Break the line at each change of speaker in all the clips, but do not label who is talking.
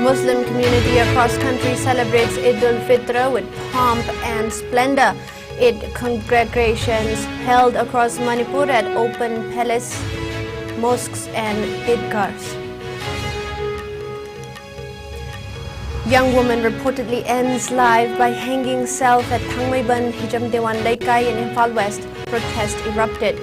Muslim community across country celebrates Eid al-Fitr with pomp and splendor. Eid congregations held across Manipur at open palace, mosques and idgahs. Young woman reportedly ends life by hanging self at Thangmaiban Hijamdewan Laikai in Imphal West. Protest erupted.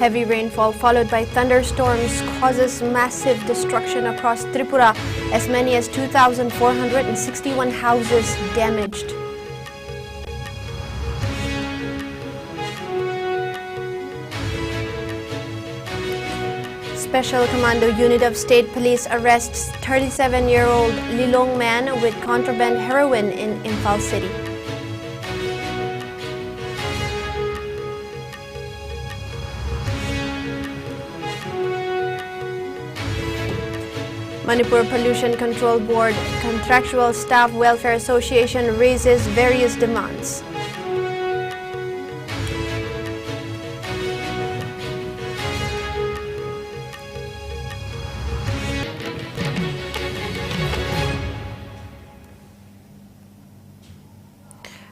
Heavy rainfall followed by thunderstorms causes massive destruction across Tripura, as many as 2,461 houses damaged. Special Commando Unit of State Police arrests 37-year-old Lilong man with contraband heroin in Imphal City. Manipur Pollution Control Board Contractual Staff Welfare Association raises various demands.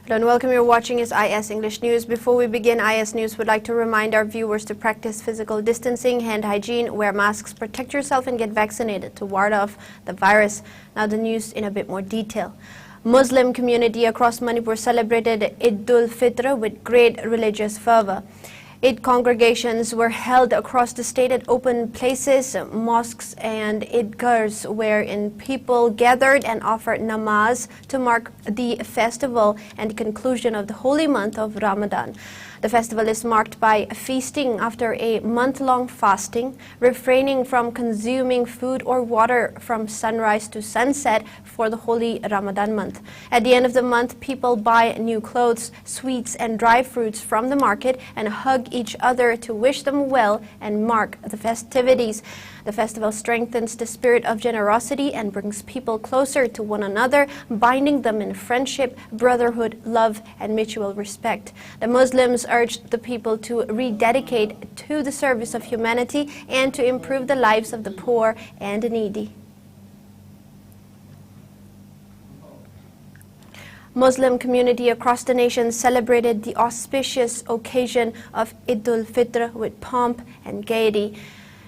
Hello and welcome. You're watching IS English News. Before we begin, IS News would like to remind our viewers to practice physical distancing, hand hygiene, wear masks, protect yourself and get vaccinated to ward off the virus. Now the news in a bit more detail. Muslim community across Manipur celebrated Eid al-Fitr with great religious fervor. Eid congregations were held across the state at open places, mosques and idgahs, wherein people gathered and offered namaz to mark the festival and conclusion of the holy month of Ramadan. The festival is marked by feasting after a month-long fasting, refraining from consuming food or water from sunrise to sunset for the holy Ramadan month. At the end of the month, people buy new clothes, sweets and dry fruits from the market and hug each other to wish them well and mark the festivities. The festival strengthens the spirit of generosity and brings people closer to one another, binding them in friendship, brotherhood, love, and mutual respect. The Muslims urged the people to rededicate to the service of humanity and to improve the lives of the poor and the needy. Muslim community across the nation celebrated the auspicious occasion of Eid al-Fitr with pomp and gaiety.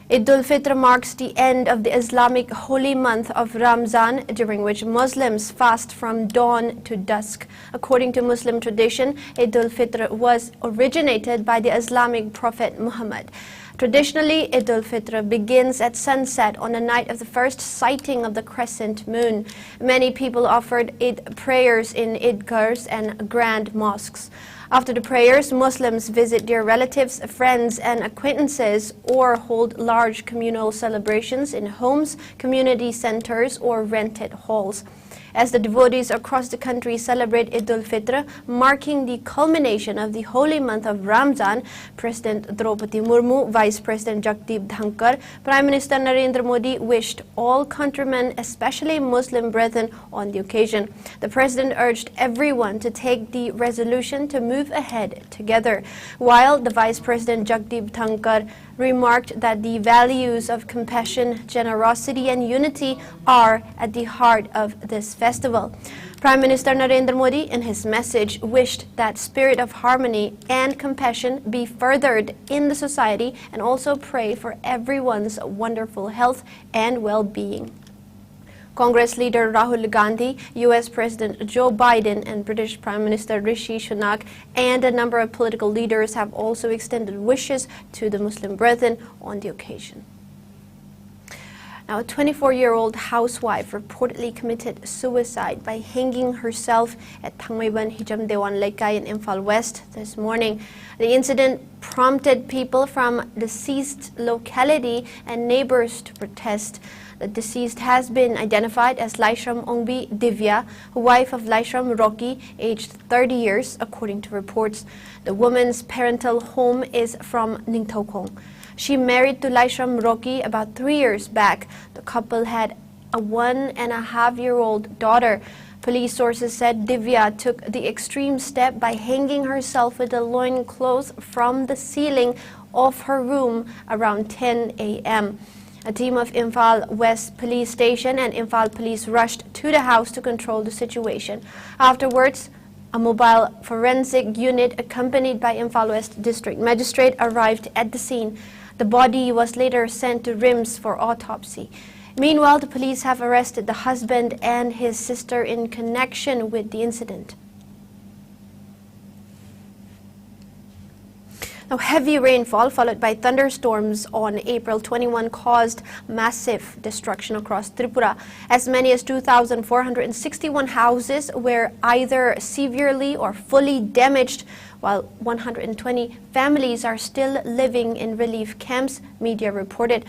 Eid al-Fitr marks the end of the Islamic holy month of Ramzan, during which Muslims fast from dawn to dusk. According to Muslim tradition, Eid al-Fitr was originated by the Islamic prophet Muhammad. Traditionally, Eid al-Fitr begins at sunset on the night of the first sighting of the crescent moon. Many people offered Eid prayers in idgahs and grand mosques. After the prayers, Muslims visit their relatives, friends, and acquaintances or hold large communal celebrations in homes, community centers, or rented halls. As the devotees across the country celebrate Eid al-Fitr, marking the culmination of the holy month of Ramzan, President Draupadi Murmu, Vice President Jagdeep Dhankar, Prime Minister Narendra Modi wished all countrymen, especially Muslim brethren, on the occasion. The President urged everyone to take the resolution to move ahead together, while the Vice President Jagdeep Dhankar remarked that the values of compassion, generosity and unity are at the heart of this festival. Prime Minister Narendra Modi, in his message, wished that spirit of harmony and compassion be furthered in the society and also pray for everyone's wonderful health and well-being. Congress leader Rahul Gandhi, US President Joe Biden and British Prime Minister Rishi Sunak and a number of political leaders have also extended wishes to the Muslim brethren on the occasion. Now, a 24-year-old housewife reportedly committed suicide by hanging herself at Thangmaiban Hijamdewan Laikai in Imphal West this morning. The incident prompted people from the deceased locality and neighbors to protest. The deceased has been identified as Laishram Ongbi Divya, wife of Laishram Rocky, aged 30 years, according to reports. The woman's parental home is from Ningthokong. She married to Laishram Rocky about 3 years back. The couple had a 1.5-year-old daughter. Police sources said Divya took the extreme step by hanging herself with a loincloth from the ceiling of her room around 10 a.m. A team of Imphal West Police Station and Imphal Police rushed to the house to control the situation. Afterwards, a mobile forensic unit accompanied by Imphal West District Magistrate arrived at the scene. The body was later sent to RIMS for autopsy. Meanwhile, the police have arrested the husband and his sister in connection with the incident. Now, heavy rainfall followed by thunderstorms on April 21 caused massive destruction across Tripura. As many as 2,461 houses were either severely or fully damaged, while 120 families are still living in relief camps, media reported.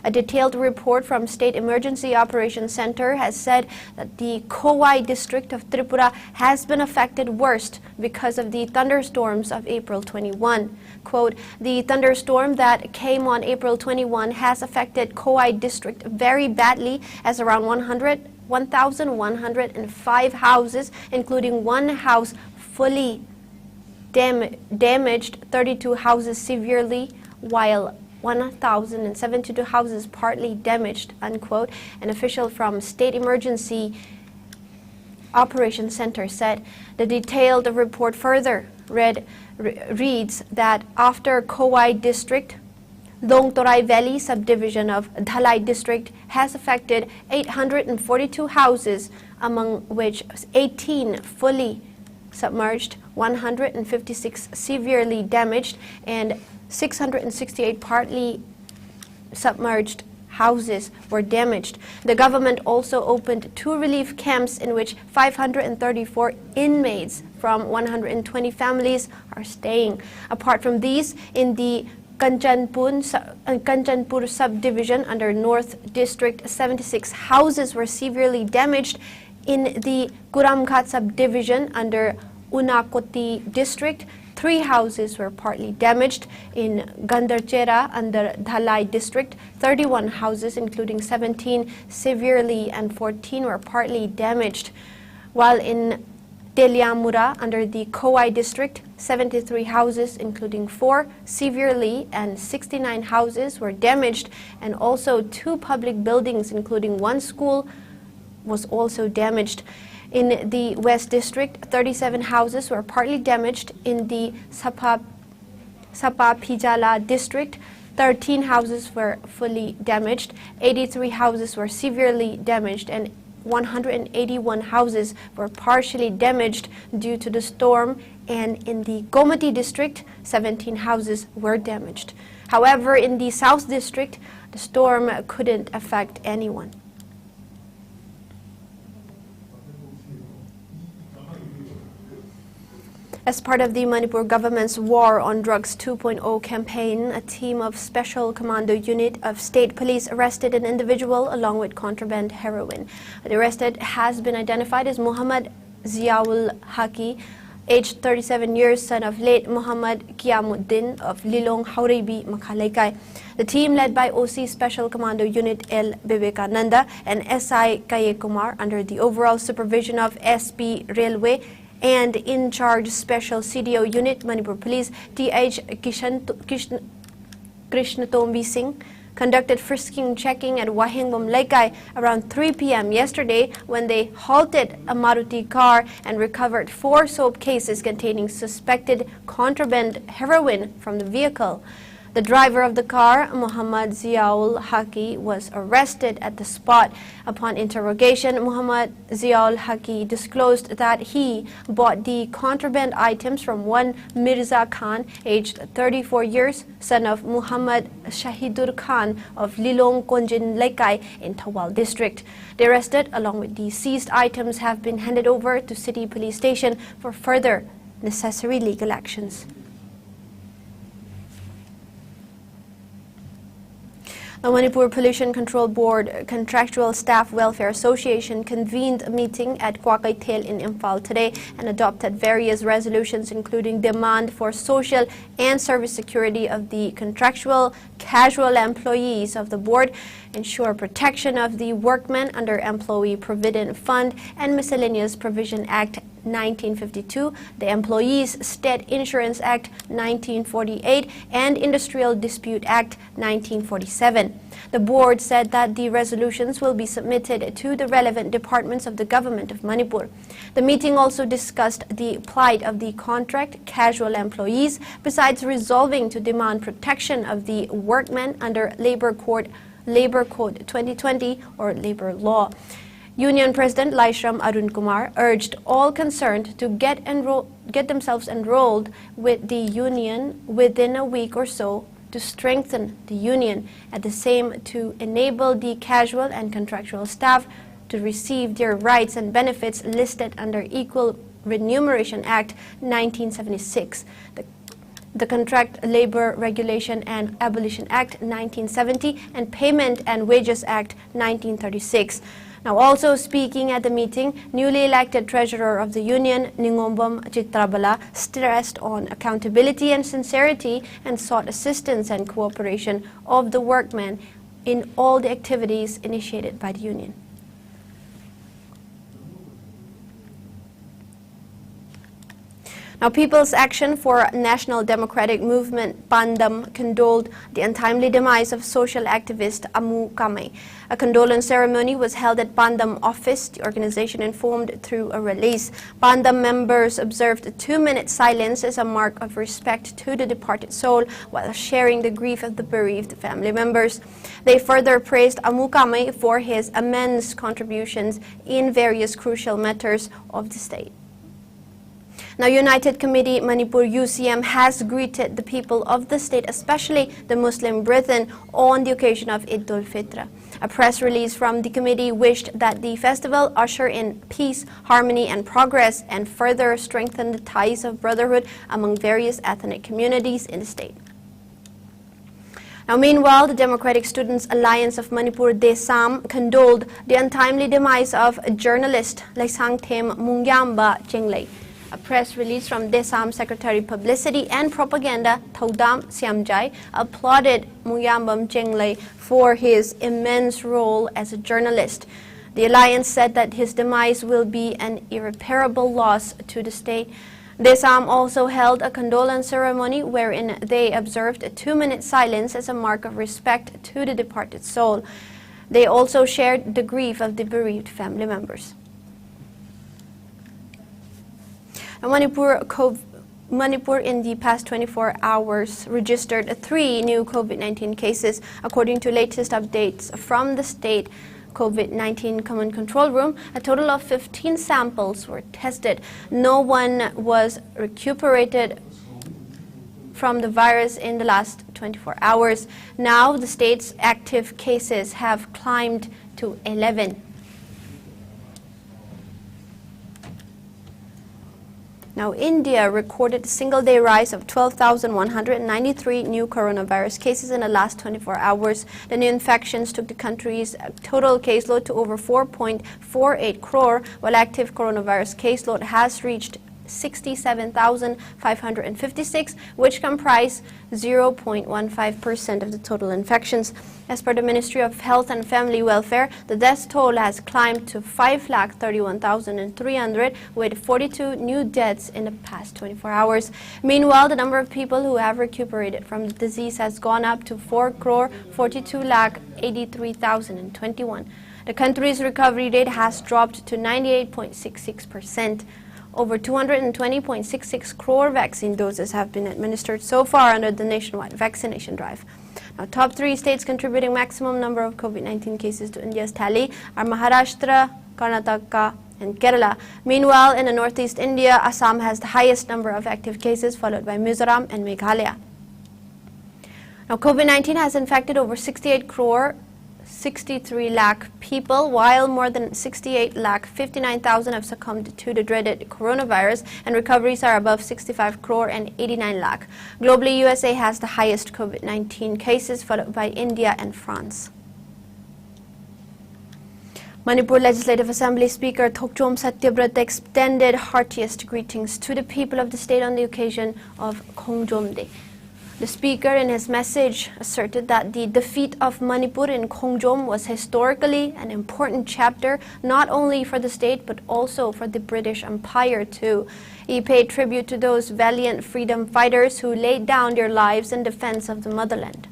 A detailed report from State Emergency Operations Center has said that the Kowai district of Tripura has been affected worst because of the thunderstorms of April 21. Quote, the thunderstorm that came on April 21 has affected Kowai district very badly, as around 1,105 houses, including one house fully damaged, 32 houses severely, while 1,072 houses partly damaged, unquote. An official from State Emergency Operations Center said. The detailed report further reads that after Kowai district, Dongtorai Valley subdivision of Dhalai district has affected 842 houses, among which 18 fully submerged, 156 severely damaged, and 668 partly submerged houses were damaged. The government also opened 2 relief camps in which 534 inmates from 120 families are staying. Apart from these, in the Kanchanpur subdivision under North District, 76 houses were severely damaged. In the Kuramghat subdivision under Unakoti district, 3 houses were partly damaged. In Gandarchera under Dhalai district, 31 houses, including 17 severely and 14 were partly damaged. While in Teliamura under the Kowai district, 73 houses, including 4 severely, and 69 houses were damaged, and also 2 public buildings, including 1 school, was also damaged. In the West District, 37 houses were partly damaged. In the Sapa Pijala District, 13 houses were fully damaged, 83 houses were severely damaged, and 181 houses were partially damaged due to the storm. And in the Gomati District, 17 houses were damaged. However, in the South District, the storm couldn't affect anyone. As part of the Manipur government's War on Drugs 2.0 campaign, a team of Special Commando Unit of State Police arrested an individual along with contraband heroin. The arrested has been identified as Muhammad Ziaul Haki, aged 37 years, son of late Muhammad Kiamuddin of Lilong Haurebi, Makhalaikai. The team, led by OC Special Commando Unit L. Vivekananda and SI Kaye Kumar, under the overall supervision of SP Railway and in-charge Special CDO Unit Manipur Police TH Krishnatombi Singh, conducted frisking checking at Wahingbom Laikai around 3 p.m. yesterday, when they halted a Maruti car and recovered 4 soap cases containing suspected contraband heroin from the vehicle. The driver of the car, Muhammad Ziaul Haki, was arrested at the spot. Upon interrogation, Muhammad Ziaul Haki disclosed that he bought the contraband items from one Mirza Khan, aged 34 years, son of Muhammad Shahidur Khan of Lilong Konjin Laikai in Thawal district. The arrested, along with the seized items, have been handed over to City Police Station for further necessary legal actions. The Manipur Pollution Control Board Contractual Staff Welfare Association convened a meeting at Kwakaitel in Imphal today and adopted various resolutions, including demand for social and service security of the contractual casual employees of the board, ensure protection of the workmen under Employee Provident Fund and Miscellaneous Provision Act 1952, the Employees State Insurance Act 1948, and Industrial Dispute Act 1947. The board said that the resolutions will be submitted to the relevant departments of the government of Manipur. The meeting also discussed the plight of the contract casual employees, besides resolving to demand protection of the workmen under Labor Code 2020 or labor law. Union President Laishram Arun Kumar urged all concerned to get themselves enrolled with the union within a week or so to strengthen the union, at the same to enable the casual and contractual staff to receive their rights and benefits listed under Equal Remuneration Act 1976, the Contract Labor Regulation and Abolition Act 1970, and Payment and Wages Act 1936. Now, also speaking at the meeting, newly elected treasurer of the union, Ningombam SUCHITRA, stressed on accountability and sincerity and sought assistance and cooperation of the workmen in all the activities initiated by the union. Now, People's Action for National Democratic Movement, PANDAM, condoled the untimely demise of social activist Amu Kamay. A condolence ceremony was held at PANDAM office, the organization informed through a release. PANDAM members observed a 2-minute silence as a mark of respect to the departed soul while sharing the grief of the bereaved family members. They further praised Amu Kamay for his immense contributions in various crucial matters of the state. Now, United Committee Manipur UCM has greeted the people of the state, especially the Muslim brethren, on the occasion of Eid-ul-Fitr. A press release from the committee wished that the festival usher in peace, harmony, and progress, and further strengthen the ties of brotherhood among various ethnic communities in the state. Now, meanwhile, the Democratic Students Alliance of Manipur, DESAM, condoled the untimely demise of journalist Laisangthem Mungyamba Chenglei. A press release from DESAM Secretary Publicity and Propaganda, Thodam Siamjai, applauded Mungyambam Chenglei for his immense role as a journalist. The alliance said that his demise will be an irreparable loss to the state. DESAM also held a condolence ceremony wherein they observed a 2-minute silence as a mark of respect to the departed soul. They also shared the grief of the bereaved family members. Manipur in the past 24 hours registered 3 new COVID-19 cases. According to latest updates from the state COVID-19 Command Control Room, a total of 15 samples were tested. No one was recuperated from the virus in the last 24 hours. Now the state's active cases have climbed to 11. Now, India recorded a single-day rise of 12,193 new coronavirus cases in the last 24 hours. The new infections took the country's total caseload to over 4.48 crore, while active coronavirus caseload has reached 67,556, which comprise 0.15% of the total infections. As per the Ministry of Health and Family Welfare, the death toll has climbed to 5,31,300, with 42 new deaths in the past 24 hours. Meanwhile, the number of people who have recuperated from the disease has gone up to 4,42,83,021. The country's recovery rate has dropped to 98.66%. Over 220.66 crore vaccine doses have been administered so far under the nationwide vaccination drive. Now, top 3 states contributing maximum number of COVID-19 cases to India's tally are Maharashtra, Karnataka, and Kerala. Meanwhile, in the northeast India, Assam has the highest number of active cases, followed by Mizoram and Meghalaya. Now, COVID-19 has infected over 63 lakh people, while more than 68,59,000 have succumbed to the dreaded coronavirus, and recoveries are above 65 crore and 89 lakh. Globally, USA has the highest COVID-19 cases, followed by India and France. Manipur Legislative Assembly Speaker Thokchom Satyabrata extended heartiest greetings to the people of the state on the occasion of Khongjom Day. The speaker in his message asserted that the defeat of Manipur in Khongjom was historically an important chapter not only for the state but also for the British Empire too. He paid tribute to those valiant freedom fighters who laid down their lives in defense of the motherland.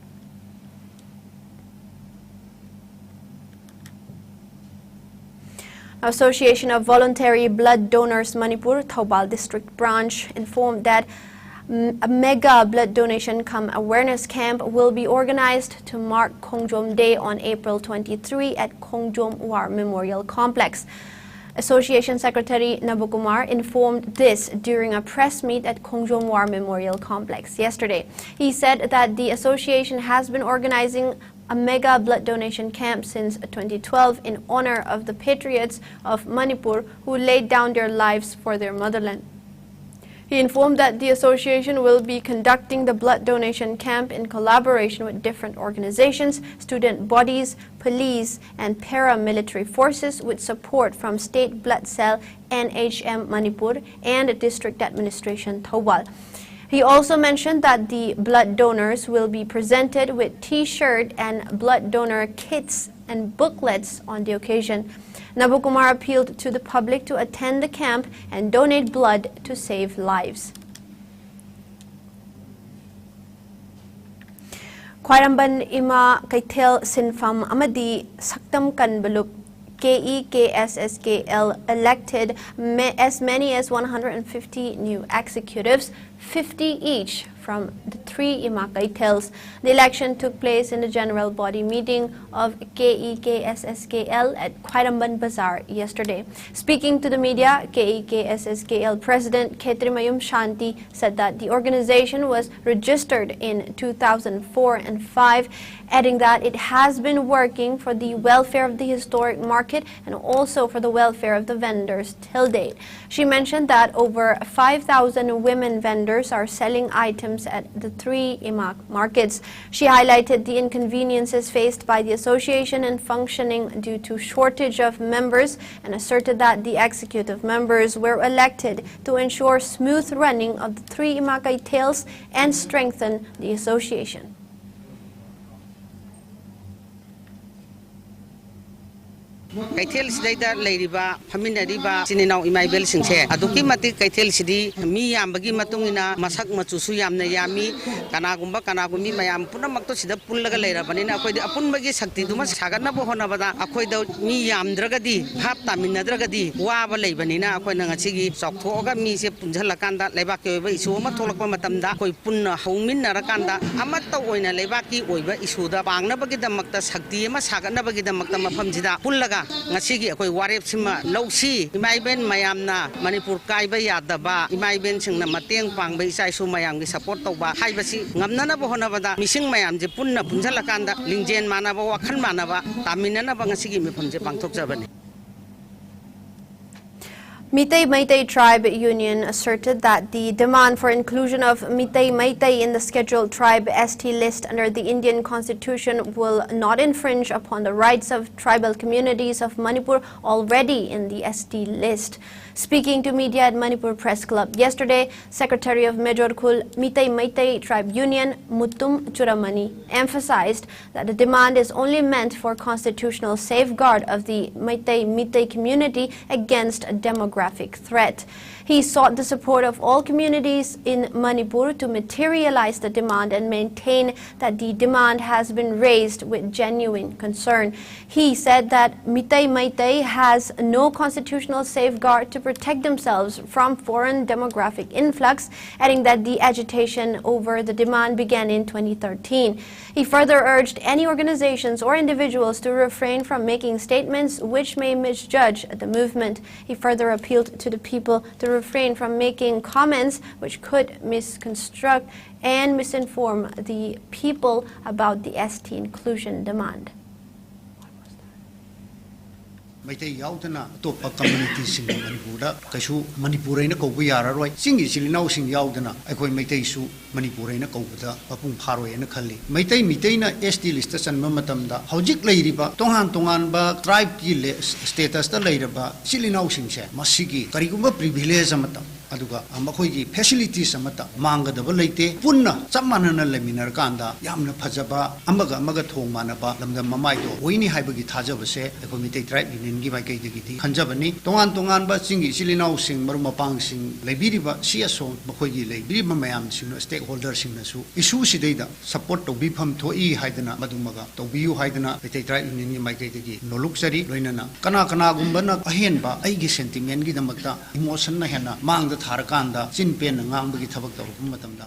Association of Voluntary Blood Donors Manipur Thoubal District Branch informed that a mega blood donation cum awareness camp will be organized to mark Khongjom Day on April 23 at Khongjom War Memorial Complex. Association Secretary Nabukumar informed this during a press meet at Khongjom War Memorial Complex yesterday. He said that the association has been organizing a mega blood donation camp since 2012 in honor of the patriots of Manipur who laid down their lives for their motherland. He informed that the association will be conducting the blood donation camp in collaboration with different organizations, student bodies, police, and paramilitary forces with support from State Blood Cell NHM Manipur and District Administration Thoubal. He also mentioned that the blood donors will be presented with T-shirt and blood donor kits and booklets on the occasion. Nabukumar appealed to the public to attend the camp and donate blood to save lives. Khwairamban Ima Kaithel Sinfam Amadi Saktam Kanbaluk KEKSSKL elected as many as 150 new executives, 50 each from the 3 Ima Kaithels. The election took place in the general body meeting of KEKSSKL at Khwairamban Bazaar yesterday. Speaking to the media, KEKSSKL President Khetrimayum Shanti said that the organization was registered in 2004 and 5, adding that it has been working for the welfare of the historic market and also for the welfare of the vendors till date. She mentioned that over 5,000 women vendors are selling items at the 3 Ima markets. She highlighted the inconveniences faced by the association in functioning due to shortage of members and asserted that the executive members were elected to ensure smooth running of the 3 Ima Kaithels and strengthen the association.
Kaithel Sida Ladiba, Faminariba, Sinino Imaibel Singse, Aduki Mati Kaithel Sidi, Mi Yambagi Matungina, Masak Matsusu Yamna Yami, Kanagumba Kanagumi, Mayam Punamato Sida Pulaga Lera, Banina, Apunbagi Sakti Dumas, Sagana Bohonabada, Akoida, Mi Yam Dragadi, Haptamina Dragadi, Waba Lebanina, Akoinangachigi, Sokoga, Misi Punjalakanda, Lebaki, Isuma Tolakamatamda, Koipuna, Homina Rakanda, Amata Oina Levaki, Oiba Isuda, Bangabagi the Makta Sakti, Masaganabagi the Makama Pamjida, Pulaga. Ngasigi akoy warep sima lawsi imaiben mayamna Manipur kaiba yadaba imaiben singna mateng pangba isai su mayam gi support tawba haibasi ngamnana bo honabada mising mayam je punna punjalakanda lingjen manaba wakhan manaba taminana ba ngasigi mifamje pangthokjabani.
Meitei Meitei Tribe Union asserted that the demand for inclusion of Meitei Meitei in the scheduled tribe ST list under the Indian Constitution will not infringe upon the rights of tribal communities of Manipur already in the ST list. Speaking to media at Manipur Press Club yesterday, Secretary of Majorkul Meitei Meitei Tribe Union Mutum Churamani emphasized that the demand is only meant for constitutional safeguard of the Meitei Meitei community against a demographic threat. He sought the support of all communities in Manipur to materialize the demand and maintain that the demand has been raised with genuine concern. He said that Meitei Meitei has no constitutional safeguard to protect themselves from foreign demographic influx, adding that the agitation over the demand began in 2013. He further urged any organizations or individuals to refrain from making statements which may misjudge the movement. He further appealed to the people to refrain from making comments which could misconstruct and misinform the people about the ST inclusion demand.
Meitei yaudana topa community sing Manipura, Kashu Manipurena Kobiara, Singi Silinau sing yaudana, Akoi Meitei su Manipurena Kobuda, Papung Paro and Kali. Meitei Mitena ST listas and Mamatamda, Hojik Ladiba, Tongan Tonganba, tribe status the later ba, Silinau sing, Masigi, Kariguma privilege amatam. aduga amakhoi facilities amata mangadaba leite punna chammanana leminar kanda yamna phajaba amaga thong manaba lamdam mamai do oini haibagi thajabase ekomite tribe union gi bai kai gi khanjabani tongan ba singi silinau sing marumapang sing leibiriba siaso makhoi gi leibiriba mayam sing stakeholder sing nasu issue sideida support to bifam thoi haidana madumaga to biu haidana etai tribe union gi mai kai gi noluk sari loinana kana gumbana ahenba aigi sentiment gi damakta emotion na hena mangda tharakanda chinpen ngangbagi thabak tawrupum matamda.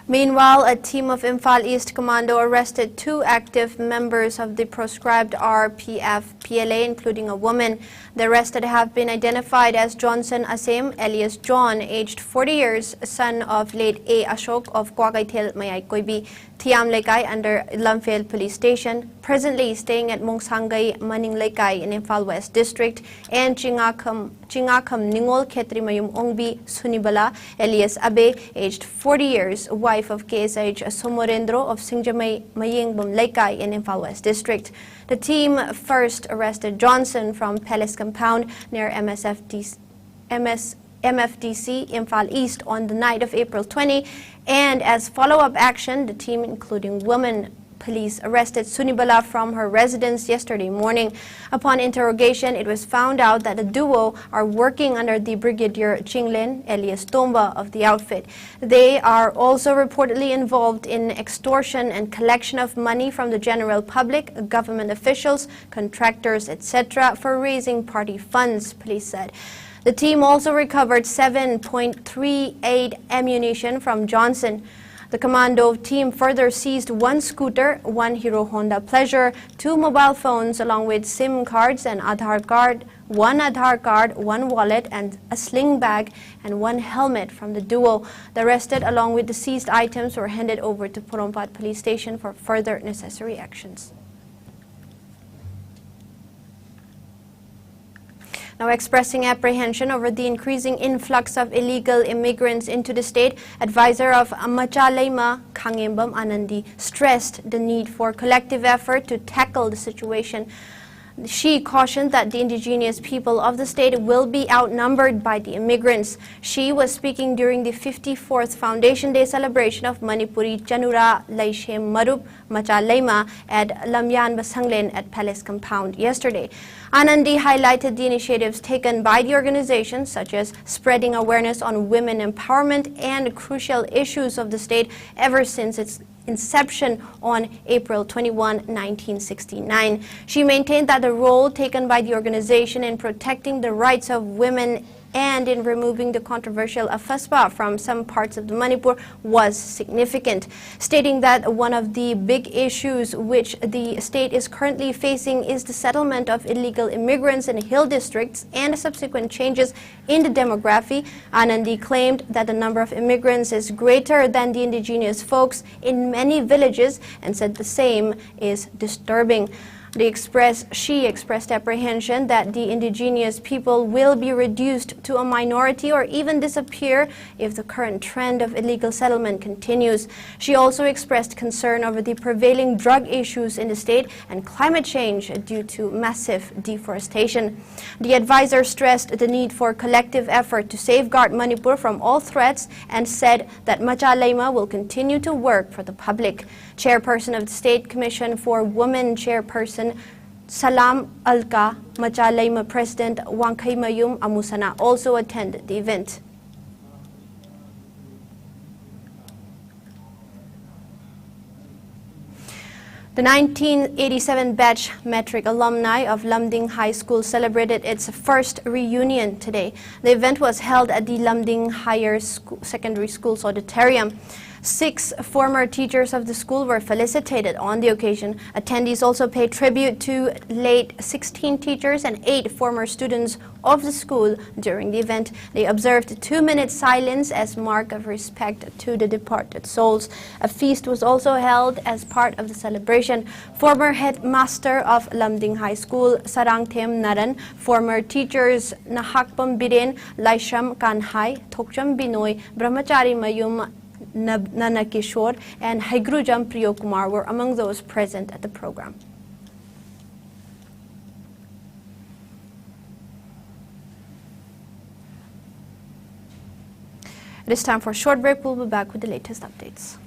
Meanwhile, a team of Imphal East Commando arrested 2 active members of the proscribed RPF-PLA, including a woman. The arrested have been identified as Johnson Asem, alias John, aged 40 years, son of late A. Ashok of Kwagaithel Mayai Koibi, Thiam Lekai under Lumfield Police Station, presently staying at Mongsangai Maning Lekai in Imphal West District, and Chingakam Ningol Khetri Mayum Ongbi Sunibala, alias Abe, aged 40 years, wife of KSH Somorendro of Singjamay Mayingbum Lekai in Imphal West District. The team first arrested Johnson from Palace Compound near MFDC Imphal East on the night of April 20, and as follow-up action, the team, including women police, arrested Sunibala from her residence yesterday morning. Upon interrogation, it was found out that the duo are working under the Brigadier Chinglin, alias Tomba, of the outfit. They are also reportedly involved in extortion and collection of money from the general public, government officials, contractors, etc., for raising party funds, police said. The team also recovered 7.38 ammunition from Johnson. The commando team further seized 1 scooter, 1 Hero Honda Pleasure, 2 mobile phones along with SIM cards and Aadhaar card, 1 Aadhaar card, 1 wallet and a sling bag, and 1 helmet from the duo. The arrested along with the seized items were handed over to Porompat Police Station for further necessary actions. Now, expressing apprehension over the increasing influx of illegal immigrants into the state, advisor of Machalema, Khangembam Anandi, stressed the need for collective effort to tackle the situation. She cautioned that the indigenous people of the state will be outnumbered by the immigrants. She was speaking during the 54th Foundation Day celebration of Manipuri Chanura Laishem Marup Machalema at Lamyan Basanglen at Palace Compound yesterday. Anandi highlighted the initiatives taken by the organization, such as spreading awareness on women empowerment and crucial issues of the state ever since its inception on April 21, 1969. She maintained that the role taken by the organization in protecting the rights of women and in removing the controversial AFASPA from some parts of the Manipur was significant, stating that one of the big issues which the state is currently facing is the settlement of illegal immigrants in hill districts and subsequent changes in the demography. Anandi claimed that the number of immigrants is greater than the indigenous folks in many villages and said the same is disturbing. She expressed apprehension that the indigenous people will be reduced to a minority or even disappear if the current trend of illegal settlement continues. She also expressed concern over the prevailing drug issues in the state and climate change due to massive deforestation. The advisor stressed the need for collective effort to safeguard Manipur from all threats and said that Machalema will continue to work for the public. Chairperson of the State Commission for Women Chairperson Salam Alka, Machalema President Wangkai Mayum Amusana also attended the event. The 1987 batch metric alumni of Lamding High School celebrated its first reunion today. The event was held at the Lamding Higher Secondary School's auditorium. 6 former teachers of the school were felicitated on the occasion. Attendees also paid tribute to late 16 teachers and 8 former students of the school during the event. They observed a 2-minute silence as mark of respect to the departed souls. A feast was also held as part of the celebration. Former headmaster of Lamding High School, Sarangthem Naran, former teachers Nahakpam Biren, Laisham Kanhai, Thokcham Binoy, Brahmachari Mayum Nana Kishore, and Haigrujam Priyo Kumar were among those present at the program. It is time for a short break. We'll be back with the latest updates.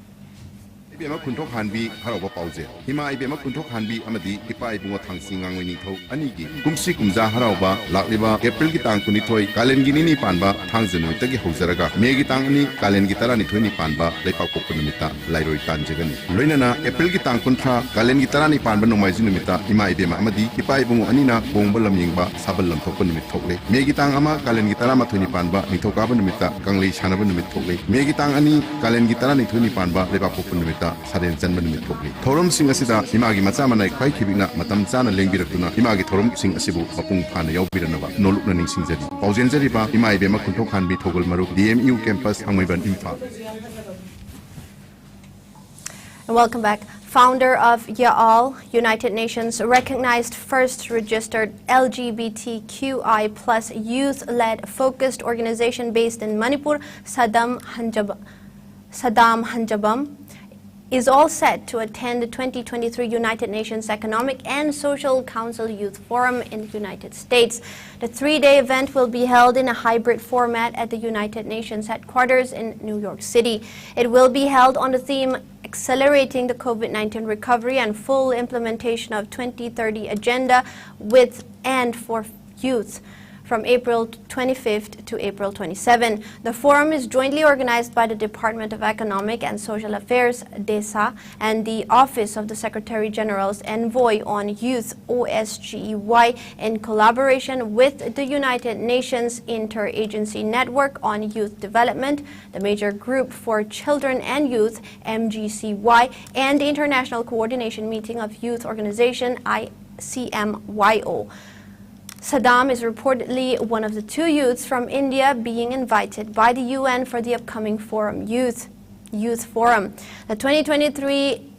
IBM Kuntok Hanbi Haraba Pauze. Hima IBM Kuntok Hanbi Amadi Ipa Ibunga Tangsingang Winito Anigi. Kumsi Kumza Harauba, Lakliba, April Gitang Kunitoi, Kalengini Panba, Tangzano Tagi Hosaraga, Megitangani, Kalengitarani Tuni Panba, Lepa Kopunumita, Lairoi Tanjagani. Loinana, April Gitang Kuntra, Kalengitarani Panba no Mazinumita, Hima IBM Amadi, Ipa Ibunga Anina, Bombalam Yingba, Sabalam Topunumit Megitang Ama, Kalengitarama Tuni Panba, Nitokabanumita, Gangli Shanabanumit Megitang Ani, Kalengitarani Tuni Panba, Lepa Kopunumita. Saren Janman Mitokli. Torum Sing Asida, Imagi Matsamana, Kai Kibina, Matamzana Lengiratuna, Imagi Torum Sing Asibu, Papung Pana Yobiranova, no Lukning Sing Zedi. Pausen Zeriba, Imai Bema Kuntokan be Togol Maru, DMU campus, Hamiban Imfa.
And welcome back. Founder of YAAL, United Nations recognized first registered LGBTQI plus youth-led focused organization based in Manipur, Saddam Hanjabam, is all set to attend the 2023 United Nations Economic and Social Council Youth Forum in the United States. The three-day event will be held in a hybrid format at the United Nations headquarters in New York City. It will be held on the theme Accelerating the COVID-19 Recovery and Full Implementation of 2030 Agenda with and for Youth, from April 25th to April 27. The forum is jointly organized by the Department of Economic and Social Affairs, DESA, and the Office of the Secretary General's Envoy on Youth, OSGEY, in collaboration with the United Nations Interagency Network on Youth Development, the Major Group for Children and Youth, MGCY, and the International Coordination Meeting of Youth Organization, ICMYO. Saddam is reportedly one of the two youths from India being invited by the UN for the upcoming forum, Youth Forum. The 2023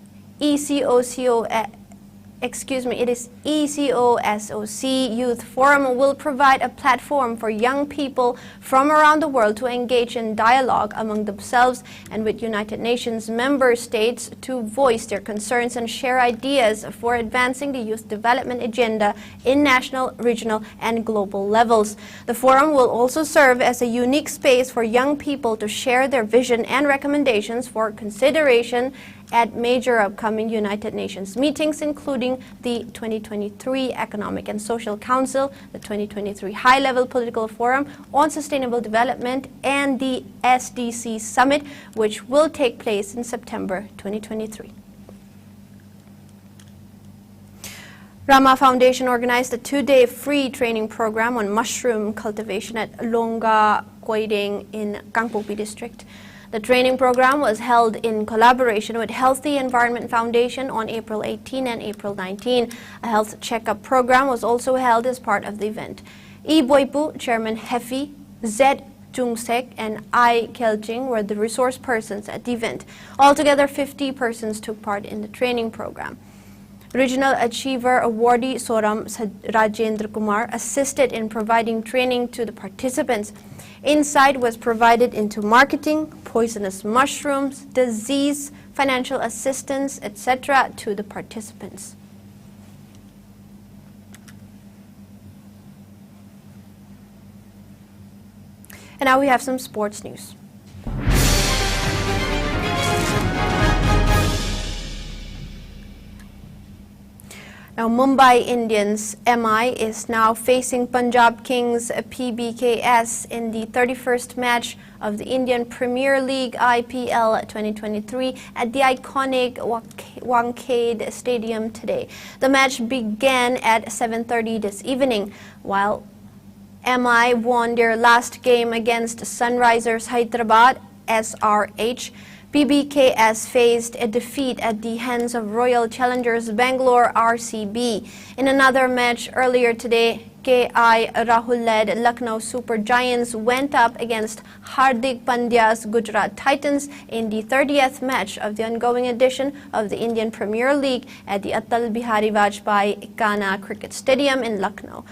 ECOSOC Youth Forum will provide a platform for young people from around the world to engage in dialogue among themselves and with United Nations member states to voice their concerns and share ideas for advancing the youth development agenda in national, regional, and global levels. The forum will also serve as a unique space for young people to share their vision and recommendations for consideration at major upcoming United Nations meetings, including the 2023 Economic and Social Council, the 2023 High-Level Political Forum on Sustainable Development, and the SDC Summit, which will take place in September 2023. Rama Foundation organized a two-day free training program on mushroom cultivation at Longa Koiding in Kangpopi district. The training program was held in collaboration with Healthy Environment Foundation on April 18 and April 19. A health checkup program was also held as part of the event. E. Boipu, Chairman Hefi, Z. Jungsek, and I. Keljing were the resource persons at the event. Altogether, 50 persons took part in the training program. Regional Achiever Awardee Soram Rajendra Kumar assisted in providing training to the participants. Insight was provided into marketing, poisonous mushrooms, disease, financial assistance, etc. to the participants. And now we have some sports news. Now, Mumbai Indians MI is now facing Punjab Kings PBKS in the 31st match of the Indian Premier League IPL 2023 at the iconic Wankhede Stadium today. The match began at 7:30 this evening, while MI won their last game against Sunrisers Hyderabad SRH. PBKS faced a defeat at the hands of Royal Challengers Bangalore RCB. In another match earlier today, KI Rahul-led Lucknow Super Giants went up against Hardik Pandya's Gujarat Titans in the 30th match of the ongoing edition of the Indian Premier League at the Atal Bihari Vajpayee Kana Cricket Stadium in Lucknow.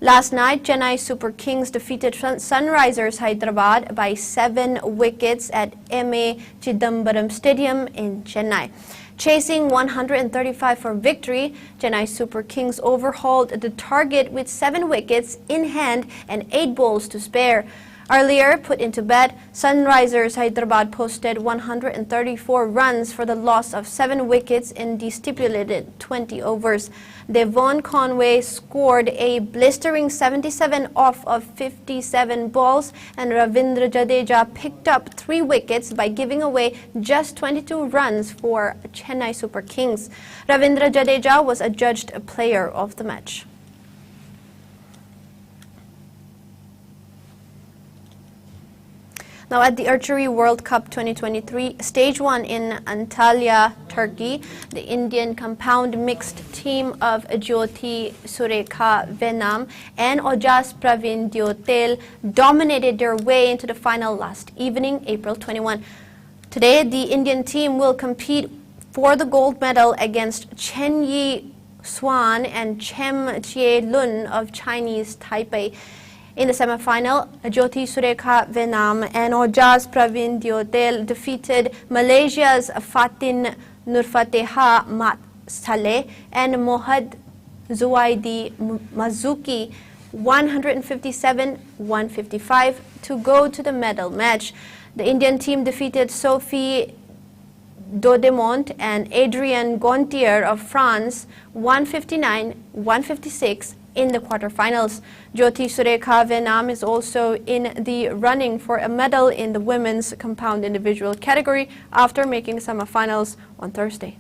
Last night, Chennai Super Kings defeated Sunrisers Hyderabad by 7 wickets at M.A. Chidambaram Stadium in Chennai. Chasing 135 for victory, Chennai Super Kings overhauled the target with 7 wickets in hand and 8 balls to spare. Earlier put into bed, Sunrisers Hyderabad posted 134 runs for the loss of 7 wickets in the stipulated 20 overs. Devon Conway scored a blistering 77 off of 57 balls, and Ravindra Jadeja picked up 3 wickets by giving away just 22 runs for Chennai Super Kings. Ravindra Jadeja was adjudged a player of the match. Now at the Archery World Cup 2023, Stage 1 in Antalya, Turkey, the Indian compound mixed team of Jyoti Surekha Venam and Ojas Pravin Diotel dominated their way into the final last evening, April 21. Today, the Indian team will compete for the gold medal against Chen Yi Swan and Chem Chie Lun of Chinese Taipei. In the semi-final, Jyoti Surekha Venam and Ojas Pravin Diotel defeated Malaysia's Fatin Nurfateha Mat Saleh and Mohad Zuaidi Mazuki 157-155 to go to the medal match. The Indian team defeated Sophie Dodemont and Adrienne Gontier of France 159-156 in the quarterfinals. Jyoti Surekha Venam is also in the running for a medal in the women's compound individual category after making semifinals on Thursday.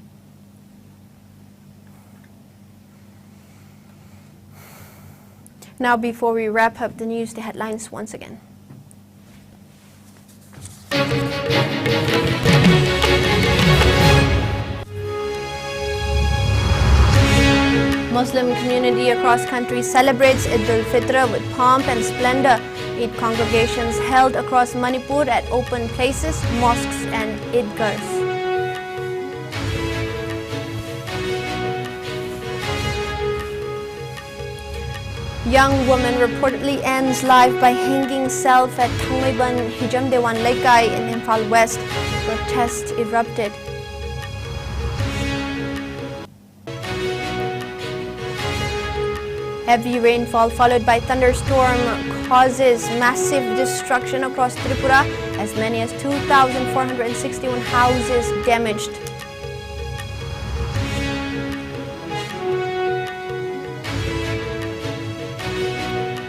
Now, before we wrap up the news, the headlines once again. Muslim community across country celebrates Eid al-Fitr with pomp and splendor. Eid congregations held across Manipur at open places, mosques and idgahs. Young woman reportedly ends life by hanging self at Thangmaiban Hijam Dewan Laikai in Imphal West. Protests erupted. Heavy rainfall followed by thunderstorm causes massive destruction across Tripura, as many as 2,461 houses damaged.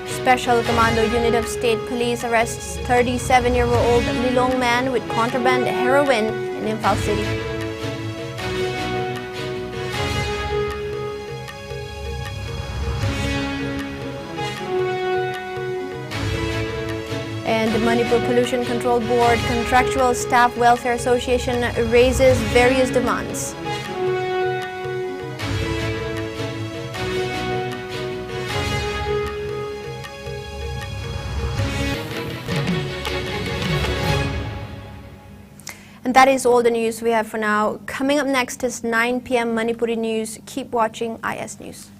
Special Commando Unit of State Police arrests 37-year-old Lilong man with contraband heroin in Imphal City. And the Manipur Pollution Control Board Contractual Staff Welfare Association raises various demands. And that is all the news we have for now. Coming up next is 9 p.m. Manipuri News. Keep watching IS News.